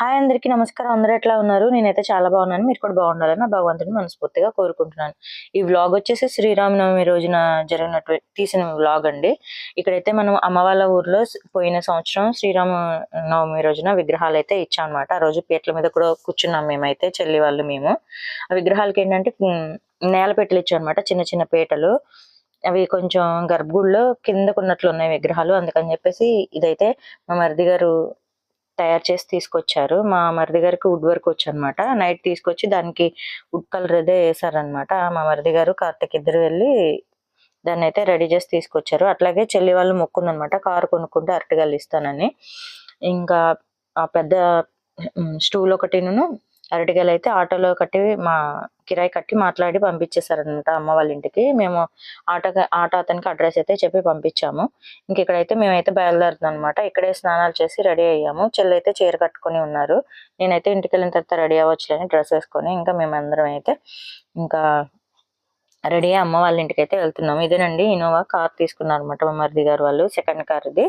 Hi అందరికీ నమస్కారం. అందరూ ఎట్లా ఉన్నారు? నేనైతే చాలా బాగున్నాను. మీరు కూడా బాగుండాలని ఆ భగవంతుడిని మనస్ఫూర్తిగా కోరుకుంటున్నాను. ఈ వ్లాగ్ వచ్చేసి శ్రీరామనవమి రోజున తీసిన వ్లాగ్ అండి. ఇక్కడైతే మనం అమ్మ వాళ్ళ ఊర్లో పోయిన సంవత్సరం శ్రీరామనవమి రోజున విగ్రహాలైతే ఇచ్చామన్నమాట. ఆ రోజు పీటల మీద కూడా కూర్చున్నాం మేమైతే చెల్లి వాళ్ళు మేము. ఆ విగ్రహాలకేంటంటే నేల పీటలు ఇచ్చామన్నమాట. చిన్న చిన్న పీటలు. అవి కొంచెం గర్భగుడిలో కిందకున్నట్లున్నాయి విగ్రహాలు. అందుకని చెప్పేసి ఇదైతే మా మరిది గారు తయారు చేసి తీసుకొచ్చారు. మా మరిది గారికి వుడ్ వర్క్ వచ్చనమాట. నైట్ తీసుకొచ్చి దానికి వుడ్ కలర్ అదే ఏసారనమాట. మా మరిది గారు, కార్తీక్ ఇద్దరు వెళ్ళి దాన్నయితే రెడీ చేసి తీసుకొచ్చారు. అట్లాగే చెల్లి వాళ్ళు మొక్కుందనమాట. కారు కొనుక్కుంటే అరటిగలు ఇస్తానని. ఇంకా ఆ పెద్ద స్టూల్ ఒకటిను అరటిగలైతే ఆటోలో మా కిరాయి కట్టి మాట్లాడి పంపించేశారనమాట అమ్మ వాళ్ళ ఇంటికి. మేము ఆటో అతనికి అడ్రస్ అయితే చెప్పి పంపించాము. ఇక్కడైతే మేమైతే బయలుదేరుతున్నాం అనమాట. ఇక్కడే స్నానాలు చేసి రెడీ అయ్యాము. చెల్లి అయితే చీర కట్టుకొని ఉన్నారు. నేనైతే ఇంటికి వెళ్ళిన తర్వాత రెడీ అవ్వచ్చులని డ్రెస్ వేసుకొని ఇంకా మేమందరం అయితే ఇంకా రెడీ అయ్యి అమ్మ వాళ్ళ ఇంటికి అయితే వెళ్తున్నాము. ఇదేనండి ఇన్నోవా కార్ తీసుకున్నారు అనమాట మా మరిది గారు వాళ్ళు. సెకండ్ కార్ ఇది.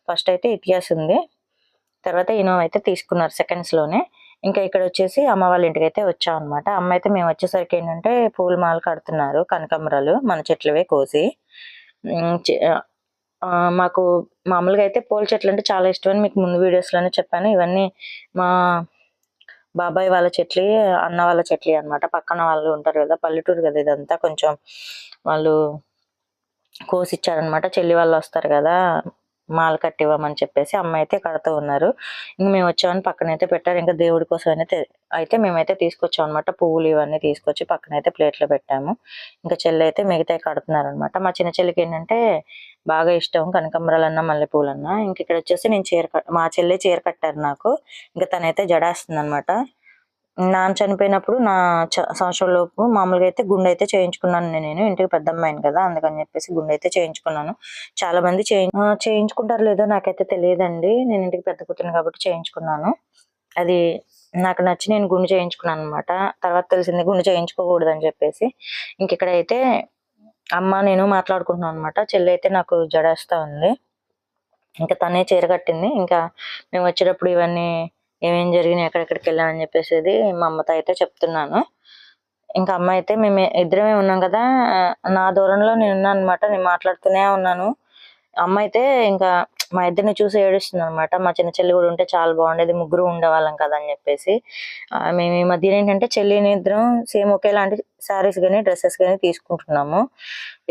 ఫస్ట్ అయితే ఇతిహాస్ ఉంది, తర్వాత ఇన్నోవా అయితే తీసుకున్నారు సెకండ్స్ లోనే. ఇంకా ఇక్కడ వచ్చేసి అమ్మ వాళ్ళ ఇంటికి అయితే వచ్చాం అనమాట. అమ్మ అయితే మేము వచ్చేసరికి ఏంటంటే పూల మాల కడుతున్నారు, కనకాంబరాలు మన చెట్లవే కోసి. మాకు మామూలుగా అయితే పూల చెట్లు అంటే చాలా ఇష్టం అని మీకు ముందు వీడియోస్ లోనే చెప్పాను. ఇవన్నీ మా బాబాయ్ వాళ్ళ చెట్లు, అన్న వాళ్ళ చెట్లు అనమాట. పక్కన వాళ్ళు ఉంటారు కదా, పల్లెటూరు కదా ఇదంతా, కొంచెం వాళ్ళు కోసిచ్చారనమాట. చెల్లి వాళ్ళు వస్తారు కదా మాల కట్టివ్వమని చెప్పేసి అమ్మ అయితే కడుతూ ఉన్నారు. ఇంక మేము వచ్చామని పక్కనైతే పెట్టారు. ఇంకా దేవుడి కోసం అయితే మేమైతే తీసుకొచ్చాం అనమాట. పువ్వులు ఇవన్నీ తీసుకొచ్చి పక్కనైతే ప్లేట్లో పెట్టాము. ఇంకా చెల్లి అయితే మిగతా కడుతున్నారు అనమాట. మా చిన్న చెల్లికి ఏంటంటే బాగా ఇష్టం కనకాంబరాలన్నా మల్లెపూలన్నా. ఇంక ఇక్కడ వచ్చేసి నేను మా చెల్లి చీర కట్టారు నాకు. ఇంకా తనైతే జడేస్తుంది అనమాట. నాన్న చనిపోయినప్పుడు నా సంవత్సరం లోపు మామూలుగా అయితే గుండె అయితే చేయించుకున్నాను. నేను ఇంటికి పెద్ద అమ్మాయిని కదా, అందుకని చెప్పేసి గుండె అయితే చేయించుకున్నాను. చాలా మంది చేయించుకుంటారు లేదో నాకైతే తెలియదండి. నేను ఇంటికి పెద్ద కూతురు కాబట్టి చేయించుకున్నాను. అది నాకు నచ్చి నేను గుండె చేయించుకున్నాను అనమాట. తర్వాత తెలిసింది గుండె చేయించుకోకూడదు అని చెప్పేసి. ఇక్కడైతే అమ్మ నేను మాట్లాడుకుంటున్నాను అనమాట. చెల్లి అయితే నాకు జడేస్తా ఉంది. ఇంకా తనే చీర కట్టింది. ఇంకా మేము వచ్చేటప్పుడు ఇవన్నీ ఏమేం జరిగినాయి, ఎక్కడెక్కడికి వెళ్ళామని చెప్పేసి మా అమ్మతో అయితే చెప్తున్నాను. ఇంకా అమ్మ అయితే మేము ఇద్దరమే ఉన్నాం కదా, నా దూరంలో నేను ఉన్నాను అనమాట. నేను మాట్లాడుతూనే ఉన్నాను. అమ్మ అయితే ఇంకా మా ఇద్దరిని చూసి ఏడుస్తుంది అనమాట. మా చిన్న చెల్లి కూడా ఉంటే చాలా బాగుండేది, ముగ్గురు ఉండేవాళ్ళం కదా అని చెప్పేసి. మేము ఈ మధ్య ఏంటంటే చెల్లిని ఇద్దరం సేమ్ ఒకేలాంటి శారీస్ కానీ డ్రెస్సెస్ కానీ తీసుకుంటున్నాము.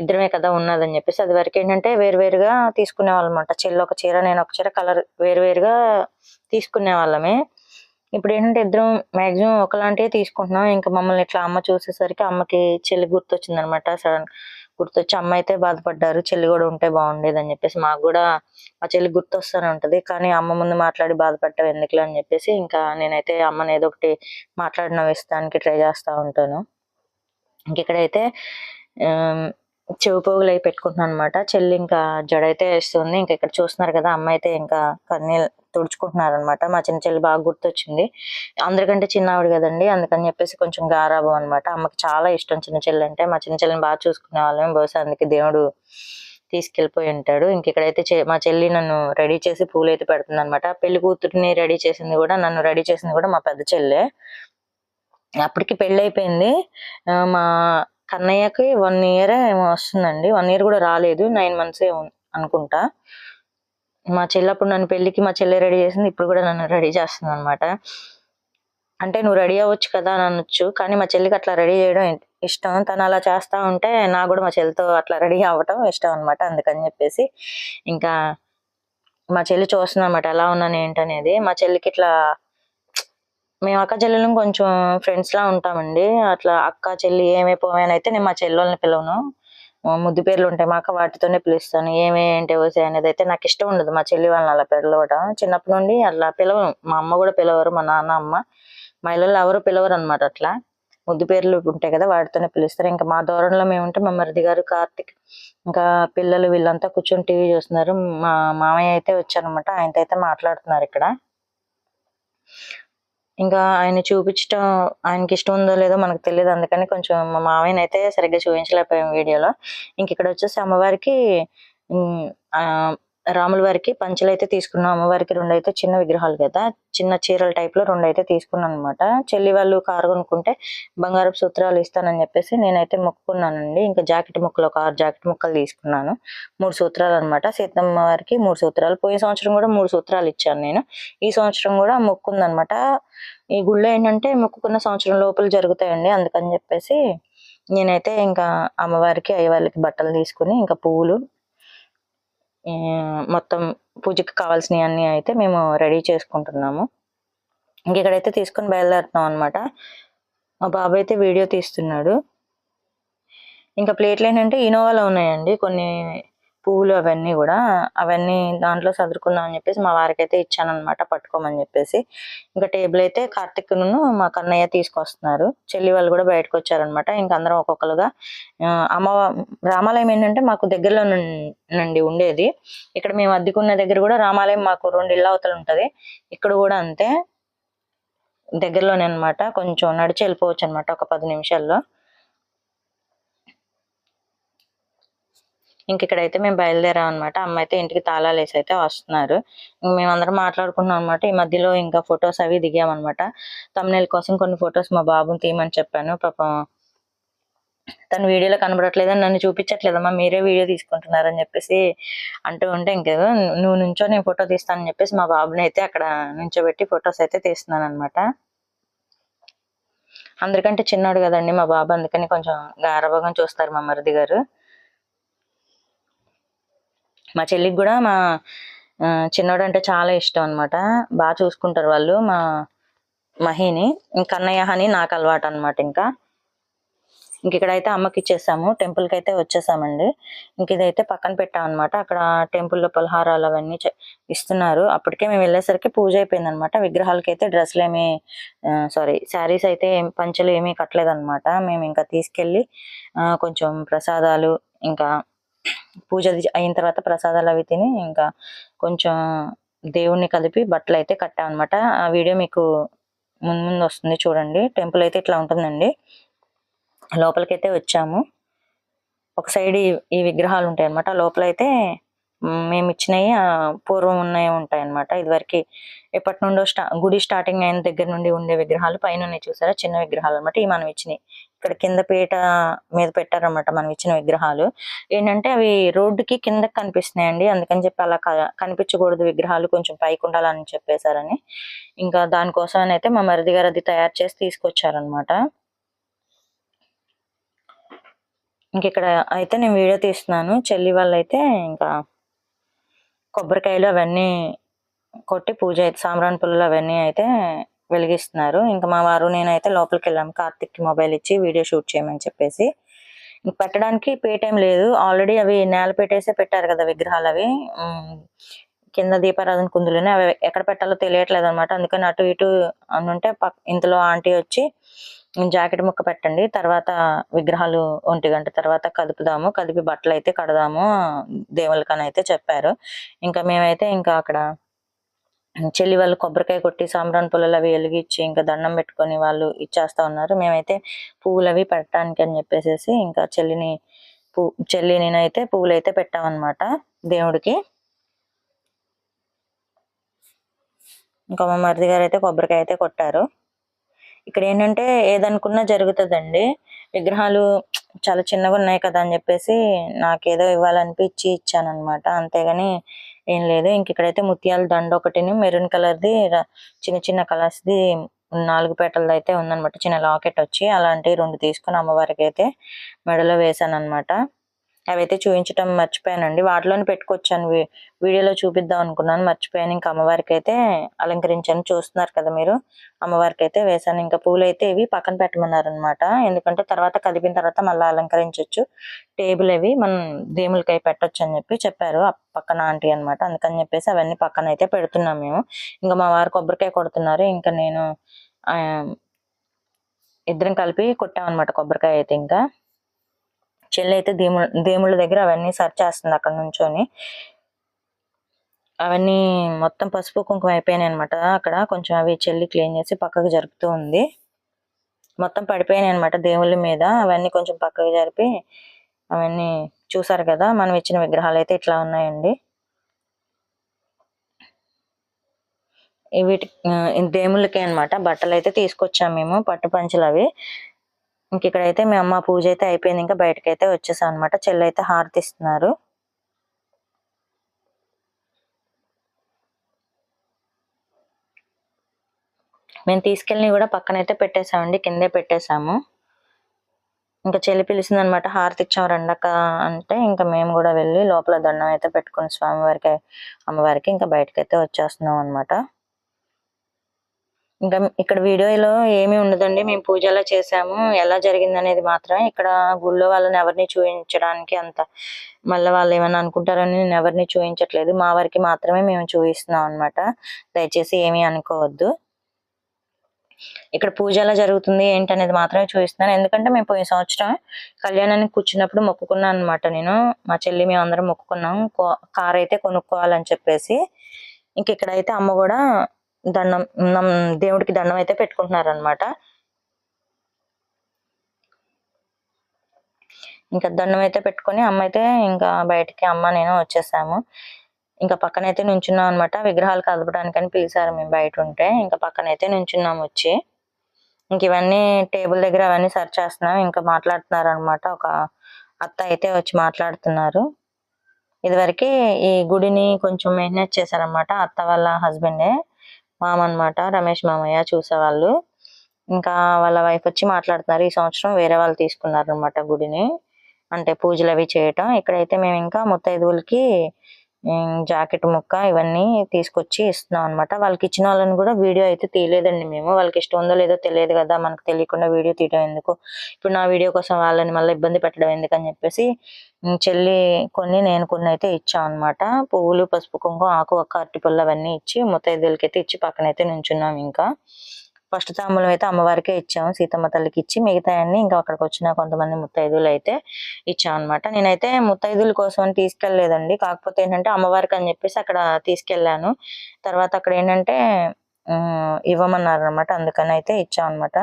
ఇద్దరమే కదా ఉన్నదని చెప్పేసి. అది వరకు ఏంటంటే వేరువేరుగా తీసుకునే వాళ్ళం అనమాట. చెల్లి ఒక చీర, నేను ఒక చీర, కలర్ వేరువేరుగా తీసుకునే వాళ్ళమే. ఇప్పుడు ఏంటంటే ఇద్దరం మాక్సిమం ఒకలాంటివి తీసుకుంటున్నాం. ఇంకా మమ్మల్ని ఇట్లా అమ్మ చూసేసరికి అమ్మకి చెల్లి గుర్తొచ్చింది అనమాట. సడన్ గుర్తొచ్చి అమ్మ అయితే బాధపడ్డారు, చెల్లి కూడా ఉంటే బాగుండేది అని చెప్పేసి. మాకు కూడా ఆ చెల్లి గుర్తొస్తూనే ఉంటది, కానీ అమ్మ ముందు మాట్లాడి బాధపడ్డావు ఎందుకులే అని చెప్పేసి ఇంకా నేనైతే అమ్మని ఏదో ఒకటి మాట్లాడి నవ్విస్తానికి ట్రై చేస్తూ ఉంటాను. ఇక్కడైతే చెవి పోగులు అయి పెట్టుకుంటున్నాను అనమాట. చెల్లి ఇంకా జడైతే వేస్తుంది. ఇంకా ఇక్కడ చూస్తున్నారు కదా, అమ్మ అయితే ఇంకా కన్నీళ్ళు తుడుచుకుంటున్నారు అనమాట. మా చిన్న చెల్లి బాగా గుర్తొచ్చింది. అందరికంటే చిన్న ఆవిడ కదండి, అందుకని చెప్పేసి కొంచెం గారాబం అనమాట. అమ్మకి చాలా ఇష్టం చిన్న చెల్లి అంటే. మా చిన్న చెల్లిని బాగా చూసుకునే వాళ్ళం. బహుశా అందుకే దేవుడు తీసుకెళ్ళిపోయి ఉంటాడు. ఇక్కడైతే మా చెల్లి నన్ను రెడీ చేసి పూలు అయితే పెడుతుంది అనమాట. పెళ్లి కూతురిని రెడీ చేసింది కూడా, నన్ను రెడీ చేసింది కూడా మా పెద్ద చెల్లె. అప్పటికి పెళ్ళి అయిపోయింది. మా కన్నయ్యకి 1 year ఏమో వస్తుందండి. 1 year కూడా రాలేదు, 9 months అనుకుంటా. మా చెల్లప్పుడు నన్ను పెళ్లికి మా చెల్లె రెడీ చేసింది, ఇప్పుడు కూడా నన్ను రెడీ చేస్తుంది అనమాట. అంటే నువ్వు రెడీ అవ్వచ్చు కదా అని అనొచ్చు, కానీ మా చెల్లికి అట్లా రెడీ చేయడం ఇష్టం. తను అలా చేస్తా ఉంటే నాకు కూడా మా చెల్లితో అట్లా రెడీ అవ్వటం ఇష్టం అనమాట. అందుకని చెప్పేసి ఇంకా మా చెల్లి చూస్తుంది అనమాట ఎలా ఉన్నాను ఏంటనేది. మా చెల్లికి ఇట్లా మేము అక్క చెల్లెలం కొంచెం ఫ్రెండ్స్ లా ఉంటామండి. అట్లా అక్క చెల్లి ఏమైపోవా అని అయితే నేను మా చెల్లెల్ని పిలవను. ముద్దు పేర్లు ఉంటాయి మాకు, వాటితోనే పిలుస్తాను. ఏంటి ఓసే అనేది అయితే నాకు ఇష్టం ఉండదు మా చెల్లి వాళ్ళని అలా పిలవడం. చిన్నప్పటి నుండి అట్లా పిలవను. మా అమ్మ కూడా పిలవరు, మా నాన్న అమ్మ, మా ఇళ్ళల్లో ఎవరు పిలవరు అనమాట. అట్లా ముద్దు పేర్లు ఉంటాయి కదా, వాటితోనే పిలుస్తారు. ఇంకా మా దూరంలో మేము ఉంటే మా మరిది గారు, కార్తీక్, ఇంకా పిల్లలు వీళ్ళంతా కూర్చొని టీవీ చూస్తున్నారు. మా మామయ్య అయితే వచ్చారనమాట. ఆయనతో అయితే మాట్లాడుతున్నారు ఇక్కడ. ఇంకా ఆయన చూపించడం ఆయనకి ఇష్టం ఉందో లేదో మనకు తెలియదు, అందుకని కొంచెం మా మామయ్యని అయితే సరిగ్గా చూపించలేకపోయాం వీడియోలో. ఇక్కడ వచ్చేసి అమ్మవారికి రాముల వారికి పంచలు అయితే తీసుకున్నాం. అమ్మవారికి 2 అయితే చిన్న విగ్రహాలు కదా, చిన్న చీరల టైప్ లో 2 అయితే తీసుకున్నాను అనమాట. చెల్లి వాళ్ళు కారు కొనుక్కుంటే బంగారపు సూత్రాలు ఇస్తానని చెప్పేసి నేనైతే మొక్కుకున్నానండి. ఇంకా జాకెట్ ముక్కలు ఒక 6 జాకెట్ ముక్కలు తీసుకున్నాను. 3 సూత్రాలు అనమాట. సీతమ్మ వారికి 3 సూత్రాలు. పోయిన సంవత్సరం కూడా 3 సూత్రాలు ఇచ్చాను నేను. ఈ సంవత్సరం కూడా మొక్కుందనమాట. ఈ గుళ్ళో ఏంటంటే మొక్కుకున్న సంవత్సరం లోపల జరుగుతాయండి. అందుకని చెప్పేసి నేనైతే ఇంకా అమ్మవారికి అయ్యవారికి బట్టలు తీసుకుని ఇంకా పువ్వులు మొత్తం పూజకి కావాల్సినవి అన్ని అయితే మేము రెడీ చేసుకుంటున్నాము. ఇక్కడైతే తీసుకొని బయలుదేరుతున్నాం అనమాట. మా బాబు అయితే వీడియో తీస్తున్నాడు. ఇంకా ప్లేట్లు ఏంటంటే ఇనోవాలో ఉన్నాయండి కొన్ని పువ్వులు అవన్నీ కూడా. అవన్నీ దాంట్లో సదురుకుందాం అని చెప్పేసి మా వారికి అయితే ఇచ్చానమాట పట్టుకోమని చెప్పేసి. ఇంకా టేబుల్ అయితే కార్తిక్ను మా కన్నయ్య తీసుకొస్తున్నారు. చెల్లి వాళ్ళు కూడా బయటకు వచ్చారనమాట. ఇంకా అందరం ఒక్కొక్కరుగా రామాలయం ఏంటంటే మాకు దగ్గరలో నుండి ఉండేది. ఇక్కడ మేము అద్దెకున్న దగ్గర కూడా రామాలయం మాకు 2 ఇళ్ళ అవతల ఉంటది. ఇక్కడ కూడా అంతే దగ్గరలోనే అనమాట. కొంచెం నడిచి వెళ్ళిపోవచ్చు అనమాట ఒక 10 నిమిషాల్లో. ఇక్కడైతే మేము బయలుదేరాం అనమాట. అమ్మ అయితే ఇంటికి తాళాలు వేసి అయితే వస్తున్నారు. మేమందరం మాట్లాడుకున్నాం అనమాట. ఈ మధ్యలో ఇంకా ఫొటోస్ అవి దిగామన్నమాట. తమ్నెయిల్ కోసం కొన్ని ఫొటోస్ మా బాబుని తీయమని చెప్పాను. పాపం తను వీడియోలో కనబడట్లేదని నన్ను చూపించట్లేదమ్మా, మీరే వీడియో తీసుకుంటున్నారని చెప్పేసి అంటూ ఉంటే ఇంకేదో నువ్వు నుంచో నేను ఫోటో తీస్తానని చెప్పేసి మా బాబుని అయితే అక్కడ నుంచోబెట్టి ఫొటోస్ అయితే తీస్తున్నాను అనమాట. అందరికంటే చిన్నాడు కదండి మా బాబు, అందుకని కొంచెం గారాబంగా చూస్తారు మా మరిది గారు. మా చెల్లికి కూడా మా చిన్నోడు అంటే చాలా ఇష్టం అనమాట. బాగా చూసుకుంటారు వాళ్ళు మా మహిని. కన్నయ్య అని నాకు అలవాటు అనమాట. ఇక్కడైతే అమ్మకి ఇచ్చేసాము. టెంపుల్ కి అయితే వచ్చేసామండి. ఇదైతే పక్కన పెట్టాం అనమాట. అక్కడ టెంపుల్లో పలహారాలు అవన్నీ ఇస్తున్నారు. అప్పటికే మేము వెళ్ళేసరికి పూజ అయిపోయింది అనమాట. విగ్రహాలకి అయితే డ్రెస్సులు ఏమి శారీస్ అయితే పంచలు ఏమీ కట్టలేదన్నమాట. మేము ఇంకా తీసుకెళ్ళి కొంచెం ప్రసాదాలు ఇంకా పూజ అయిన తర్వాత ప్రసాదాలు అవి తిని ఇంకా కొంచెం దేవుణ్ణి కలిపి బట్టలు అయితే కట్టామన్నమాట. ఆ వీడియో మీకు ముందు వస్తుంది చూడండి. టెంపుల్ అయితే ఇట్లా ఉంటుందండి. లోపలికైతే వచ్చాము. ఒక సైడ్ ఈ విగ్రహాలు ఉంటాయి అన్నమాట. లోపలైతే మేము ఇచ్చినవి పూర్వం ఉన్నవి ఉంటాయి అన్నమాట. ఇదివరకు ఎప్పటి నుండో గుడి స్టార్టింగ్ అయిన దగ్గర నుండి ఉండే విగ్రహాలు పైన ఉన్నాయి చూసారా, చిన్న విగ్రహాలు అనమాట. ఇవి మనం ఇచ్చినాయి. ఇక్కడ కింద పీట మీద పెట్టారన్నమాట మనం ఇచ్చిన విగ్రహాలు. ఏంటంటే అవి రోడ్డుకి కిందకి కనిపిస్తున్నాయండి. అందుకని చెప్పి అలా కనిపించకూడదు, విగ్రహాలు కొంచెం పైకి ఉండాలని చెప్పేశారని ఇంకా దానికోసం అయితే మా మరిది గారు అది తయారు చేసి తీసుకొచ్చారనమాట. ఇక్కడ అయితే నేను వీడియో తీస్తున్నాను. చెల్లి వాళ్ళు అయితే ఇంకా కొబ్బరికాయలు అవన్నీ కొట్టి పూజ అయితే సాంబ్రాణి పుల్లలు అవన్నీ అయితే వెలిగిస్తున్నారు. ఇంకా మా వారు నేనైతే లోపలికి వెళ్ళాము. కార్తిక్ మొబైల్ ఇచ్చి వీడియో షూట్ చేయమని చెప్పేసి. పెట్టడానికి పేటేం లేదు, ఆల్రెడీ అవి నేల పెట్టేసే పెట్టారు కదా విగ్రహాలు. అవి కింద దీపారాధన కుందులోనే అవి ఎక్కడ పెట్టాలో తెలియట్లేదు అనమాట. అందుకని అటు ఇటు అనుంటే ఇంతలో ఆంటీ వచ్చి జాకెట్ ముక్క పెట్టండి, తర్వాత విగ్రహాలు 1 గంట తర్వాత కదుపుదాము, కదిపి బట్టలు అయితే కడదాము దేవుళ్ళకని అయితే చెప్పారు. ఇంకా మేమైతే ఇంకా అక్కడ చెల్లి వాళ్ళు కొబ్బరికాయ కొట్టి సాంబ్రాణి పుల్లలు అవి వెలిగించి ఇంకా దండం పెట్టుకొని వాళ్ళు ఇచ్చేస్తా ఉన్నారు. మేమైతే పువ్వులు అవి పెట్టడానికి అని చెప్పేసి ఇంకా చెల్లి నేనైతే పువ్వులు అయితే పెట్టామన్నమాట దేవుడికి. ఇంకా మా మరిది గారు అయితే కొబ్బరికాయ అయితే కొట్టారు. ఇక్కడ ఏంటంటే ఏదనుకున్నా జరుగుతుందండి. విగ్రహాలు చాలా చిన్నగా ఉన్నాయి కదా అని చెప్పేసి నాకేదో ఇవ్వాలనిపించి ఇచ్చాను అనమాట. అంతేగాని ఏం లేదు. ఇక్కడైతే ముత్యాల దండ ఒకటిని మెరూన్ కలర్ది చిన్న చిన్న కలర్స్ది 4 పేటలది అయితే ఉందనమాట. చిన్న లాకెట్ వచ్చి అలాంటివి 2 తీసుకుని అమ్మవారికి అయితే మెడలో వేసాను అనమాట. అవైతే చూపించటం మర్చిపోయానండి. వాటిలోనే పెట్టుకొచ్చాను, వీడియోలో చూపిద్దాం అనుకున్నాను, మర్చిపోయాను. ఇంకా అమ్మవారికి అయితే అలంకరించాను. చూస్తున్నారు కదా మీరు, అమ్మవారికి అయితే వేసాను. ఇంకా పూలు అయితే ఇవి పక్కన పెట్టమన్నారు అనమాట. ఎందుకంటే తర్వాత కదిపిన తర్వాత మళ్ళీ అలంకరించవచ్చు, టేబుల్ అవి మనం దేవులకై పెట్టొచ్చు అని చెప్పారు పక్కన ఆంటీ అనమాట. అందుకని చెప్పేసి అవన్నీ పక్కన అయితే పెడుతున్నాం మేము. ఇంకా మా వారు కొబ్బరికాయ కొడుతున్నారు. ఇంకా నేను ఇద్దరం కలిపి కొట్టామన్నమాట కొబ్బరికాయ అయితే. ఇంకా చెల్లి అయితే దేవుళ్ళ దగ్గర అవన్నీ సర్చ్ చేస్తుంది అక్కడ నుంచొని. అవన్నీ మొత్తం పసుపు కుంకుమ అయిపోయినాయి అనమాట. అక్కడ కొంచెం అవి చెల్లి క్లీన్ చేసి పక్కకు జరుపుతూ ఉంది. మొత్తం పడిపోయినాయి అనమాట దేవుళ్ళ మీద. అవన్నీ కొంచెం పక్కకు జరిపి అవన్నీ చూసారు కదా, మనం ఇచ్చిన విగ్రహాలు అయితే ఇట్లా ఉన్నాయండి. వీటి దేవుళ్ళకి అన్నమాట బట్టలు అయితే తీసుకొచ్చాం మేము, పట్టు పంచలు అవి. ఇంక ఇక్కడైతే మీ అమ్మ పూజ అయితే అయిపోయింది, ఇంకా బయటకైతే వచ్చేసాం అనమాట. చెల్లి అయితే హారతి ఇస్తున్నారు. మేము తీసుకెళ్ళి కూడా పక్కనైతే పెట్టేసామండి, కిందే పెట్టేసాము. ఇంకా చెల్లి పిలిచింది అనమాట, హారతి ఇచ్చాం రండక్క అంటే ఇంకా మేము కూడా వెళ్ళి లోపల దండం అయితే పెట్టుకుని స్వామివారికి అమ్మవారికి ఇంకా బయటకైతే వచ్చేస్తున్నాం అనమాట. ఇంకా ఇక్కడ వీడియోలో ఏమీ ఉండదండి, మేము పూజ ఎలా చేసాము ఎలా జరిగింది అనేది మాత్రమే. ఇక్కడ గుళ్ళో వాళ్ళని ఎవరిని చూపించడానికి అంత మళ్ళీ వాళ్ళు ఏమైనా అనుకుంటారని నేను ఎవరిని చూపించట్లేదు, మా వారికి మాత్రమే మేము చూపిస్తున్నాం అనమాట. దయచేసి ఏమీ అనుకోవద్దు. ఇక్కడ పూజ ఎలా జరుగుతుంది ఏంటనేది మాత్రమే చూపిస్తున్నాను, ఎందుకంటే మేము పోయిన సంవత్సరం కళ్యాణానికి కూర్చున్నప్పుడు మొక్కుకున్నాను అనమాట. నేను మా చెల్లి మేము అందరం మొక్కుకున్నాం కార్ అయితే కొనుక్కోవాలని చెప్పేసి. ఇంక ఇక్కడైతే అమ్మ కూడా దండం దేవుడికి దండం అయితే పెట్టుకుంటున్నారు అనమాట. ఇంకా దండం అయితే పెట్టుకొని అమ్మ అయితే ఇంకా బయటికి అమ్మ నేను వచ్చేసాము. ఇంకా పక్కనైతే నుంచున్నాం అనమాట, విగ్రహాలు కదపడానికని పిలిచారు మేము బయట ఉంటే. ఇంకా పక్కనైతే నుంచున్నాం వచ్చి. ఇంక ఇవన్నీ టేబుల్ దగ్గర అవన్నీ సర్చ్ చేస్తున్నాం, ఇంకా మాట్లాడుతున్నారు అనమాట. ఒక అత్త అయితే వచ్చి మాట్లాడుతున్నారు. ఇదివరకు ఈ గుడిని కొంచెం మెయింటెనెన్స్ చేశారనమాట, అత్త వాళ్ళ హస్బెండే మామ అనమాట, రమేష్ మామయ్య చూసేవాళ్ళు. ఇంకా వాళ్ళ వైఫ్ వచ్చి మాట్లాడుతున్నారు. ఈ సంవత్సరం వేరే వాళ్ళు తీసుకున్నారు అనమాట గుడిని, అంటే పూజలు అవి చేయటం. ఇక్కడైతే మేము ఇంకా ముత్తైదువులకి జాకెట్ ముక్క ఇవన్నీ తీసుకొచ్చి ఇస్తున్నాం అనమాట. వాళ్ళకి ఇచ్చిన వాళ్ళని కూడా వీడియో అయితే తీయలేదండి మేము, వాళ్ళకి ఇష్టం ఉందో లేదో తెలియదు కదా, మనకు తెలియకుండా వీడియో తీయడం ఎందుకు, ఇప్పుడు నా వీడియో కోసం వాళ్ళని మళ్ళీ ఇబ్బంది పెట్టడం ఎందుకని చెప్పేసి చెల్లి కొన్ని నేను కొన్ని అయితే ఇచ్చాం అనమాట. పువ్వులు, పసుపు, కుంకుమ, ఆకు, ఒక్క అరటిపళ్ళు అవన్నీ ఇచ్చి ముత్తైదువులకి అయితే ఇచ్చి పక్కనైతే నుంచున్నాం. ఇంకా ఫస్ట్ తాంబూలం అయితే అమ్మవారికే ఇచ్చాము, సీతమ్మ తల్లికి ఇచ్చి మిగతా అన్ని ఇంకా అక్కడికి వచ్చిన కొంతమంది ముత్తైదువులు అయితే ఇచ్చాం అనమాట. నేనైతే ముత్తైదువుల కోసం అని తీసుకెళ్లేదండి, కాకపోతే ఏంటంటే అమ్మవారికి అని చెప్పేసి అక్కడ తీసుకెళ్లాను. తర్వాత అక్కడ ఏంటంటే ఇవ్వమన్నారు అనమాట, అందుకని అయితే ఇచ్చాం అనమాట.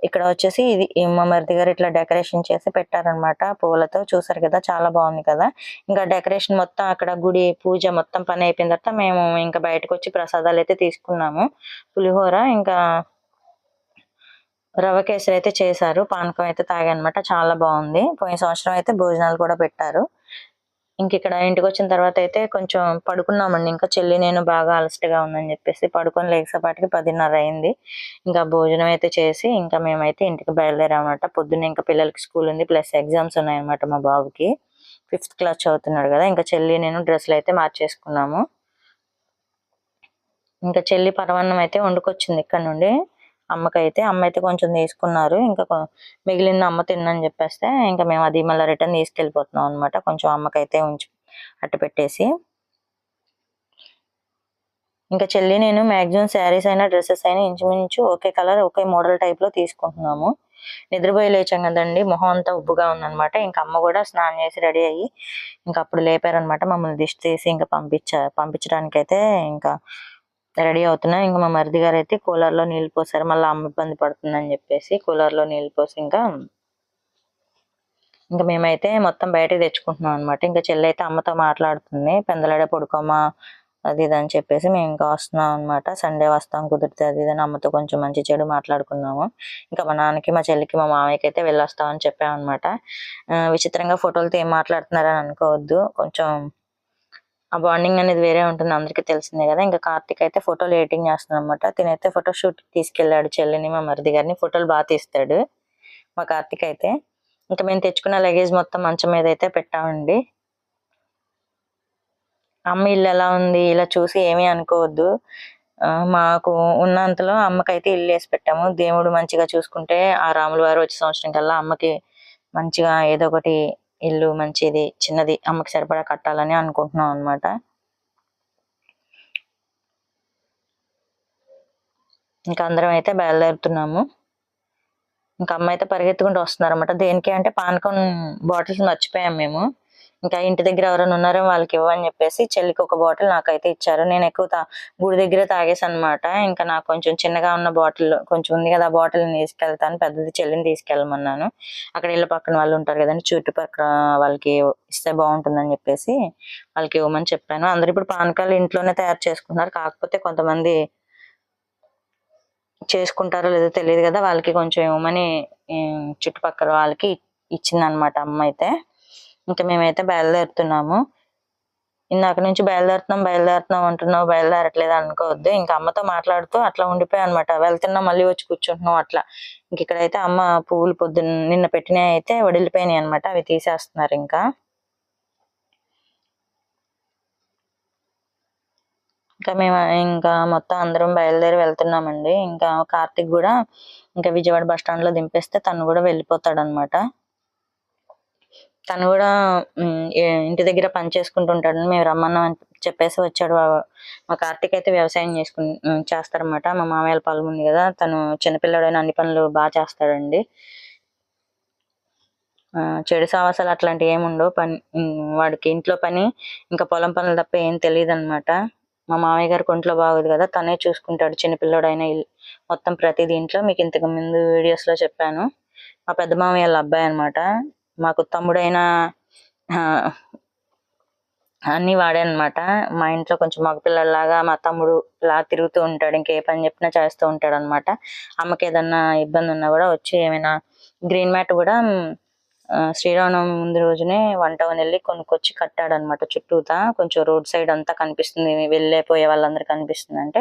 ఇక్కడ వచ్చేసి ఇది మా మరిది గారు ఇట్లా డెకరేషన్ చేసి పెట్టారనమాట పువ్వులతో, చూసారు కదా చాలా బాగుంది కదా. ఇంకా డెకరేషన్ మొత్తం అక్కడ గుడి పూజ మొత్తం పని అయిపోయిన తర్వాత మేము ఇంకా బయటకు వచ్చి ప్రసాదాలు అయితే తీసుకున్నాము. పులిహోర ఇంకా రవ్వ కేసరి అయితే చేశారు, పానకం అయితే తాగానమాట, చాలా బాగుంది. పోయిన సంవత్సరం అయితే భోజనాలు కూడా పెట్టారు. ఇంక ఇక్కడ ఇంటికి వచ్చిన తర్వాత అయితే కొంచెం పడుకున్నామండి, ఇంకా చెల్లి నేను బాగా అలసటగా ఉందని చెప్పేసి పడుకొని లేచేపాటికి 10:30 అయింది. ఇంకా భోజనం అయితే చేసి ఇంకా మేమైతే ఇంటికి బయలుదేరామన్నమాట. పొద్దున్న ఇంకా పిల్లలకి స్కూల్ ఉంది, ప్లస్ ఎగ్జామ్స్ ఉన్నాయన్నమాట మా బాబుకి, 5th క్లాస్ చదువుతున్నాడు కదా. ఇంకా చెల్లి నేను డ్రెస్సులు అయితే మార్చేసుకున్నాము. ఇంకా చెల్లి పరమాన్నం అయితే వండుకొచ్చింది ఇక్కడ నుండి అమ్మకైతే. అమ్మ అయితే కొంచెం తీసుకున్నారు, ఇంకా మిగిలిన అమ్మ తిన్నని చెప్పేస్తే ఇంకా మేము అది మళ్ళీ రిటర్న్ తీసుకెళ్ళిపోతున్నాం అనమాట. కొంచెం అమ్మకైతే ఉంచి అట్టు పెట్టేసి ఇంకా చెల్లి నేను మ్యాక్సిమం శారీస్ అయినా డ్రెస్సెస్ అయినా ఇంచుమించు ఒకే కలర్ ఒకే మోడల్ టైప్ లో తీసుకుంటున్నాము. నిద్రపోయి లేచాం కదండి, మొహం అంతా ఉబ్బుగా ఉందనమాట. ఇంకా అమ్మ కూడా స్నానం చేసి రెడీ అయ్యి ఇంకా అప్పుడు లేపారనమాట, మమ్మల్ని దిష్టి తీసి ఇంకా పంపించడానికి అయితే ఇంకా రెడీ అవుతున్నా. ఇంకా మా మరిది గారు అయితే కూలర్ లో నీళ్లు పోసారు, మళ్ళీ అమ్మ ఇబ్బంది పడుతుందని చెప్పేసి కూలర్ లో నీళ్లు పోసి ఇంకా మేమైతే మొత్తం బయటకు తెచ్చుకుంటున్నాం అనమాట. ఇంకా చెల్లి అయితే అమ్మతో మాట్లాడుతుంది, పెందలాడే పడుకోమా అది ఇది అని చెప్పేసి. మేము ఇంకా వస్తున్నాం అనమాట, సండే వస్తాం కుదిరితే అది ఇదని అమ్మతో కొంచెం మంచి చెడు మాట్లాడుకున్నాము. ఇంకా మా నాన్నకి మా చెల్లికి మా మామయ్యకి అయితే వెళ్ళొస్తామని చెప్పామన్నమాట. విచిత్రంగా ఫోటోలతో ఏం మాట్లాడుతున్నారని అనుకోవద్దు, కొంచెం ఆ బాండింగ్ అనేది వేరే ఉంటుంది, అందరికీ తెలిసిందే కదా. ఇంకా కార్తీక్ అయితే ఫోటోలు ఎడిటింగ్ చేస్తున్నాం అనమాట. తినైతే ఫోటో షూట్ తీసుకెళ్లాడు చెల్లిని మా మరిది గారిని, ఫోటోలు బాగా తీస్తాడు మా కార్తీక్ అయితే. ఇంకా మేము తెచ్చుకున్న లగేజ్ మొత్తం మంచం మీద అయితే పెట్టామండి. అమ్మ ఇల్లు ఎలా ఉంది ఇలా చూసి ఏమీ అనుకోవద్దు, మాకు ఉన్నంతలో అమ్మకైతే ఇల్లు వేసి పెట్టాము. దేవుడు మంచిగా చూసుకుంటే ఆ రాముల వారు వచ్చే సంవత్సరం కల్లా అమ్మకి మంచిగా ఏదో ఒకటి ఇల్లు మంచిది చిన్నది అమ్మకి సరిపడా కట్టాలని అనుకుంటున్నాం అనమాట. ఇంకా అందరం అయితే బయలుదేరుతున్నాము. ఇంకా అమ్మ అయితే పరిగెత్తుకుంటూ వస్తున్నారు అనమాట. దేనికి అంటే పానకం బాటిల్స్ మర్చిపోయాం మేము, ఇంకా ఇంటి దగ్గర ఎవరైనా ఉన్నారో వాళ్ళకి ఇవ్వని చెప్పేసి చెల్లికి ఒక బాటిల్ నాకైతే ఇచ్చారు. నేను ఎక్కువ గుడి దగ్గర తాగేసాను అనమాట. ఇంకా నాకు కొంచెం చిన్నగా ఉన్న బాటిల్ కొంచెం ఉంది కదా, ఆ బాటిల్ తీసుకెళ్తాను, పెద్దది చెల్లిని తీసుకెళ్ళమన్నాను. అక్కడ ఇళ్ళ పక్కన వాళ్ళు ఉంటారు కదండి చుట్టుపక్కల, వాళ్ళకి ఇస్తే బాగుంటుందని చెప్పేసి వాళ్ళకి ఇవ్వమని చెప్పాను. అందరు ఇప్పుడు పానకాలు ఇంట్లోనే తయారు చేసుకుంటున్నారు, కాకపోతే కొంతమంది చేసుకుంటారో లేదో తెలియదు కదా, వాళ్ళకి కొంచెం ఇవ్వమని చుట్టుపక్కల వాళ్ళకి ఇచ్చిందనమాట అమ్మ అయితే. ఇంకా మేమైతే బయలుదేరుతున్నాము. ఇందాక నుంచి బయలుదేరుతున్నాం అంటున్నావు, బయలుదేరట్లేదు అనుకోవద్దు. ఇంకా అమ్మతో మాట్లాడుతూ అట్లా ఉండిపోయాను అనమాట. వెళ్తున్నాం మళ్ళీ వచ్చి కూర్చుంటున్నాం అట్లా. ఇంక ఇక్కడైతే అమ్మ పువ్వులు నిన్న పెట్టినవి అయితే వడిలిపోయినాయి అనమాట, అవి తీసేస్తున్నారు ఇంకా. మేము ఇంకా మొత్తం అందరం బయలుదేరి వెళ్తున్నామండి. ఇంకా కార్తీక్ కూడా ఇంకా విజయవాడ బస్ స్టాండ్ లో దింపేస్తే తను కూడా వెళ్ళిపోతాడనమాట. తను కూడా ఇంటి దగ్గర పని చేసుకుంటుంటాడు. మేము రమ్మన్నాం అని చెప్పేసి వచ్చాడు. మా కార్తీక్ అయితే వ్యవసాయం చేస్తారనమాట. మా మామయ్య పొలం ఉంది కదా, తను చిన్నపిల్లడైన అన్ని పనులు బాగా చేస్తాడండి. చెడు సావాసాలు అట్లాంటివి ఏమి ఉండవు. వాడికి ఇంట్లో పని ఇంకా పొలం పనులు తప్ప ఏం తెలియదు అనమాట. మా మామయ్య గారికి ఒంట్లో బాగోదు కదా, తనే చూసుకుంటాడు. చిన్నపిల్లడైన మొత్తం ప్రతిదీ ఇంట్లో. మీకు ఇంతకు ముందు వీడియోస్ లో చెప్పాను. మా పెద్ద మామయ్య వాళ్ళ అబ్బాయి అనమాట. మాకు తమ్ముడైన అన్ని వాడే అనమాట. మా ఇంట్లో కొంచెం మగపిల్లలాగా మా తమ్ముడు ఇలా తిరుగుతూ ఉంటాడు. ఇంకే పని చెప్పినా చేస్తూ ఉంటాడు అనమాట. అమ్మకి ఏదన్నా ఇబ్బంది ఉన్నా కూడా వచ్చి ఏమైనా గ్రీన్ మ్యాట్ కూడా శ్రీరామనవమి ముందు రోజునే వంటవని వెళ్ళి కొనుక్కొచ్చి కట్టాడనమాట. చుట్టూతా కొంచెం రోడ్ సైడ్ అంతా కనిపిస్తుంది, వెళ్ళిపోయే వాళ్ళందరూ కనిపిస్తుంది. అంటే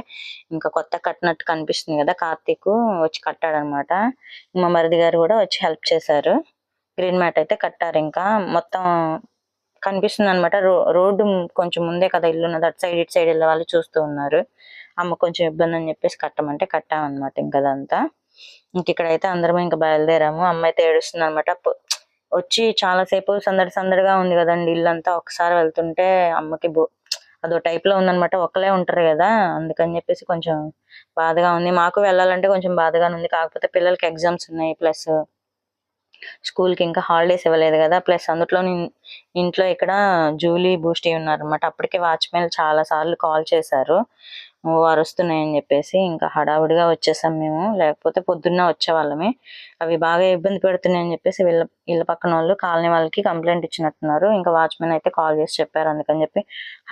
ఇంకా కొత్త కట్టినట్టు కనిపిస్తుంది కదా, కార్తీక్ వచ్చి కట్టాడనమాట. మా మరిది గారు కూడా వచ్చి హెల్ప్ చేశారు. గ్రీన్ మ్యాట్ అయితే కట్టారు. ఇంకా మొత్తం కనిపిస్తుంది అనమాట. రోడ్డు కొంచెం ముందే కదా ఇల్లు ఉన్నది, అటు సైడ్ ఇటు సైడ్ వెళ్ళే వాళ్ళు చూస్తూ ఉన్నారు. అమ్మ కొంచెం ఇబ్బంది అని చెప్పేసి కట్టమంటే కట్టామన్నమాట. ఇంకా అదంతా ఇంక ఇక్కడైతే అందరం ఇంకా బయలుదేరాము. అమ్మ అయితే ఏడుస్తుంది అనమాట. వచ్చి చాలాసేపు సందడిగా ఉంది కదండి ఇల్లంతా. ఒకసారి వెళ్తుంటే అమ్మకి అదో టైప్ లో ఉందనమాట. ఒక్కలే ఉంటారు కదా, అందుకని చెప్పేసి కొంచెం బాధగా ఉంది. మాకు వెళ్ళాలంటే కొంచెం బాధగానే ఉంది. కాకపోతే పిల్లలకి ఎగ్జామ్స్ ఉన్నాయి, ప్లస్ స్కూల్ కి ఇంకా హాలిడేస్ ఇవ్వలేదు కదా, ప్లస్ అందులో ఇంట్లో ఇక్కడ జూలీ బూస్టీ ఉన్నారనమాట. అప్పటికే వాచ్మెన్ చాలా సార్లు కాల్ చేశారు వారు వస్తున్నాయని చెప్పేసి. ఇంకా హడావుడిగా వచ్చేసాం మేము, లేకపోతే పొద్దున్న వచ్చేవాళ్ళమే. అవి బాగా ఇబ్బంది పెడుతున్నాయని చెప్పేసి ఇళ్ళ పక్కన వాళ్ళు కాలనీ వాళ్ళకి కంప్లైంట్ ఇచ్చినట్టున్నారు. ఇంకా వాచ్మెన్ అయితే కాల్ చేసి చెప్పారు. అందుకని చెప్పి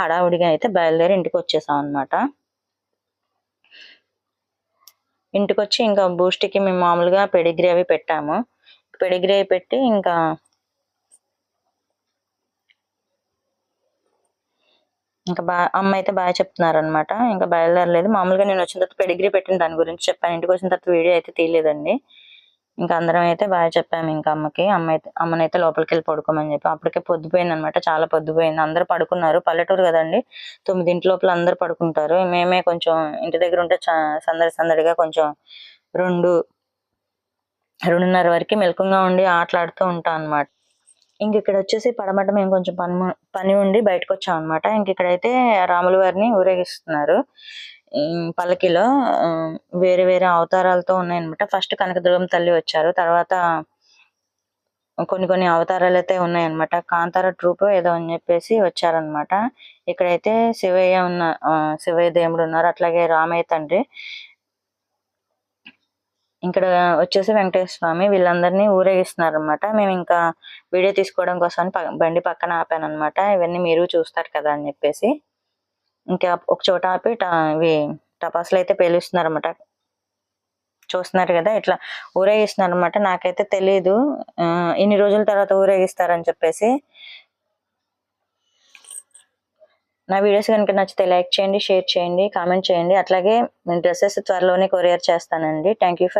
హడావుడిగా అయితే బయలుదేరి ఇంటికి వచ్చేసాం అనమాట. ఇంటికి వచ్చి ఇంకా బూస్టీకి మేము మామూలుగా పెడిగ్రీ అవి పెట్టాము. పెడిగ్రీ పెట్టి ఇంకా అమ్మ అయితే బాగా చెప్తున్నారు అనమాట. ఇంకా బయలుదేరలేదు. మామూలుగా నేను వచ్చిన తర్వాత పెడిగ్రీ పెట్టిన దాని గురించి చెప్పాను. ఇంటికి వచ్చిన తర్వాత వీడియో అయితే తీయలేదండి. ఇంకా అందరం అయితే బాగా చెప్పాము. ఇంకా అమ్మనైతే లోపలికి వెళ్ళి పడుకోమని చెప్పి. అప్పటికే పొద్దుపోయింది అనమాట, చాలా పొద్దుపోయింది. అందరూ పడుకున్నారు. పల్లెటూరు కదండి, 9 లోపల అందరు పడుకుంటారు. మేమే కొంచెం ఇంటి దగ్గర ఉంటే సందడిగా కొంచెం 2:30 వరకు మెలకుగా ఉండి ఆటలాడుతూ ఉంటాం అనమాట. ఇంక ఇక్కడ వచ్చేసి పడమట మేము కొంచెం పని ఉండి బయటకు వచ్చాం అనమాట. ఇంక ఇక్కడైతే రాముల వారిని ఊరేగిస్తున్నారు. పల్లకిలో వేరే వేరే అవతారాలతో ఉన్నాయన్నమాట. ఫస్ట్ కనకదుర్గమ్మ తల్లి వచ్చారు, తర్వాత కొన్ని అవతారాలు అయితే ఉన్నాయన్నమాట. కాంతార ట్రూప్ ఏదో అని చెప్పేసి వచ్చారనమాట. ఇక్కడైతే శివయ్య దేవుడు ఉన్నారు, అట్లాగే రామయ్య తండ్రి, ఇక్కడ వచ్చేసి వెంకటేశ్వర స్వామి, వీళ్ళందరినీ ఊరేగిస్తున్నారు అనమాట. మేము ఇంకా వీడియో తీసుకోవడం కోసం బండి పక్కన ఆపాను అనమాట. ఇవన్నీ మీరు చూస్తారు కదా అని చెప్పేసి. ఇంకా ఒక చోట ఆపి ఇవి టపాసులు అయితే పేలుస్తున్నారు అనమాట. చూస్తున్నారు కదా, ఇట్లా ఊరేగిస్తున్నారు అనమాట. నాకైతే తెలీదు ఇన్ని రోజుల తర్వాత ఊరేగిస్తారని చెప్పేసి. నా వీడియోస్ కనుక నచ్చితే లైక్ చేయండి, షేర్ చేయండి, కామెంట్ చేయండి. అట్లాగే డ్రెస్సెస్ త్వరలోనే కొరియర్ చేస్తానండి. Thank you for